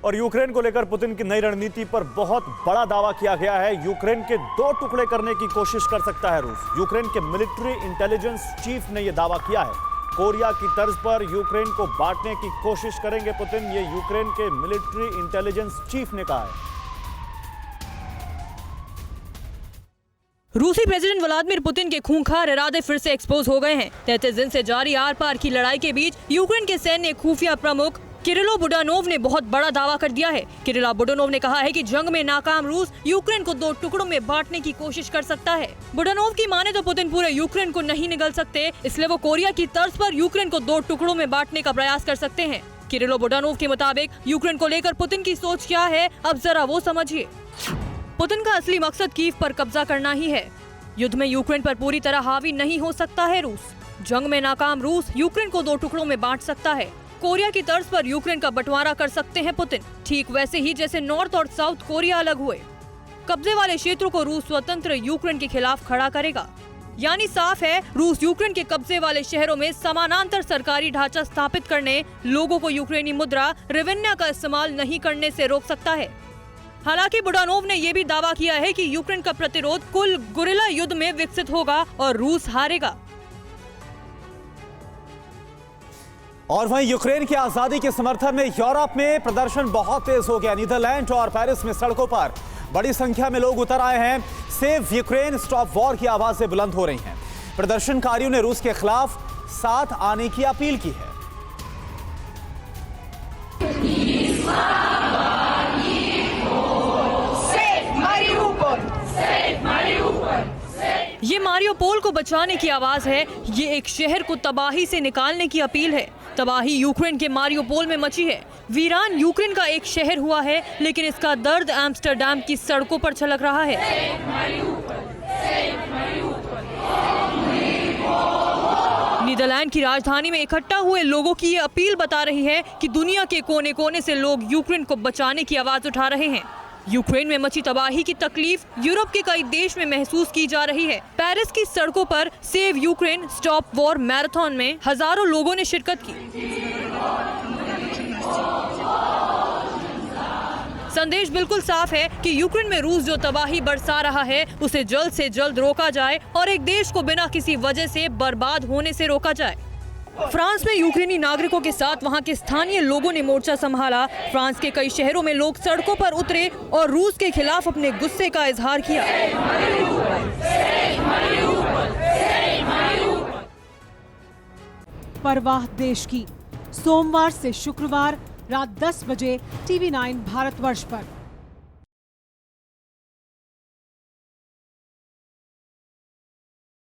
और यूक्रेन को लेकर पुतिन की नई रणनीति पर बहुत बड़ा दावा किया गया है। यूक्रेन के 2 टुकड़े करने की कोशिश कर सकता है रूस। यूक्रेन के मिलिट्री इंटेलिजेंस चीफ ने यह दावा किया है। कोरिया की तर्ज पर यूक्रेन को बांटने की कोशिश करेंगे पुतिन, ये यूक्रेन के मिलिट्री इंटेलिजेंस चीफ ने कहा है। रूसी प्रेसिडेंट व्लादिमीर पुतिन के खूंखार इरादे फिर से एक्सपोज हो गए हैं। 33 दिन से जारी आर पार की लड़ाई के बीच यूक्रेन के सैन्य खुफिया प्रमुख किरिलो बुडानोव ने बहुत बड़ा दावा कर दिया है। किरिलो बुडानोव ने कहा है कि जंग में नाकाम रूस यूक्रेन को 2 टुकड़ों में बांटने की कोशिश कर सकता है। बुडानोव की माने तो पुतिन पूरे यूक्रेन को नहीं निगल सकते, इसलिए वो कोरिया की तर्ज पर यूक्रेन को 2 टुकड़ों में बांटने का प्रयास कर सकते हैं। किरिलो बुडानोव के मुताबिक यूक्रेन को लेकर पुतिन की सोच क्या है, अब जरा वो समझिए। पुतिन का असली मकसद कीव पर कब्जा करना ही है। युद्ध में यूक्रेन पर पूरी तरह हावी नहीं हो सकता है रूस। जंग में नाकाम रूस यूक्रेन को 2 टुकड़ों में बांट सकता है। कोरिया की तर्ज पर यूक्रेन का बंटवारा कर सकते हैं पुतिन, ठीक वैसे ही जैसे नॉर्थ और साउथ कोरिया अलग हुए। कब्जे वाले क्षेत्रों को रूस स्वतंत्र यूक्रेन के खिलाफ खड़ा करेगा। यानी साफ है, रूस यूक्रेन के कब्जे वाले शहरों में समानांतर सरकारी ढांचा स्थापित करने, लोगों को यूक्रेनी मुद्रा रिवेन्या का इस्तेमाल नहीं करने से रोक सकता है। हालांकि बुडानोव ने यह भी दावा किया है कि यूक्रेन का प्रतिरोध कुल गुरिल्ला युद्ध में विकसित होगा और रूस हारेगा। और वहीं यूक्रेन की आजादी के समर्थन में यूरोप में प्रदर्शन बहुत तेज हो गया। नीदरलैंड और पेरिस में सड़कों पर बड़ी संख्या में लोग उतर आए हैं। सेव यूक्रेन, स्टॉप वॉर की आवाजें बुलंद हो रही हैं। प्रदर्शनकारियों ने रूस के खिलाफ साथ आने की अपील की है। ये मारियोपोल को बचाने की आवाज है। ये एक शहर को तबाही से निकालने की अपील है। तबाही यूक्रेन के मारियोपोल में मची है। वीरान यूक्रेन का एक शहर हुआ है, लेकिन इसका दर्द एम्स्टर्डम की सड़कों पर छलक रहा है। नीदरलैंड की राजधानी में इकट्ठा हुए लोगों की ये अपील बता रही है कि दुनिया के कोने कोने से लोग यूक्रेन को बचाने की आवाज उठा रहे हैं। यूक्रेन में मची तबाही की तकलीफ यूरोप के कई देश में महसूस की जा रही है। पेरिस की सड़कों पर save Ukraine stop war marathon में हजारों लोगों ने शिरकत की। संदेश बिल्कुल साफ है कि यूक्रेन में रूस जो तबाही बरसा रहा है, उसे जल्द से जल्द रोका जाए और एक देश को बिना किसी वजह से बर्बाद होने से रोका जाए। फ्रांस में यूक्रेनी नागरिकों के साथ वहां के स्थानीय लोगों ने मोर्चा संभाला। फ्रांस के कई शहरों में लोग सड़कों पर उतरे और रूस के खिलाफ अपने गुस्से का इजहार किया। परवाह देश की, सोमवार से शुक्रवार रात 10 बजे TV9 भारतवर्ष पर।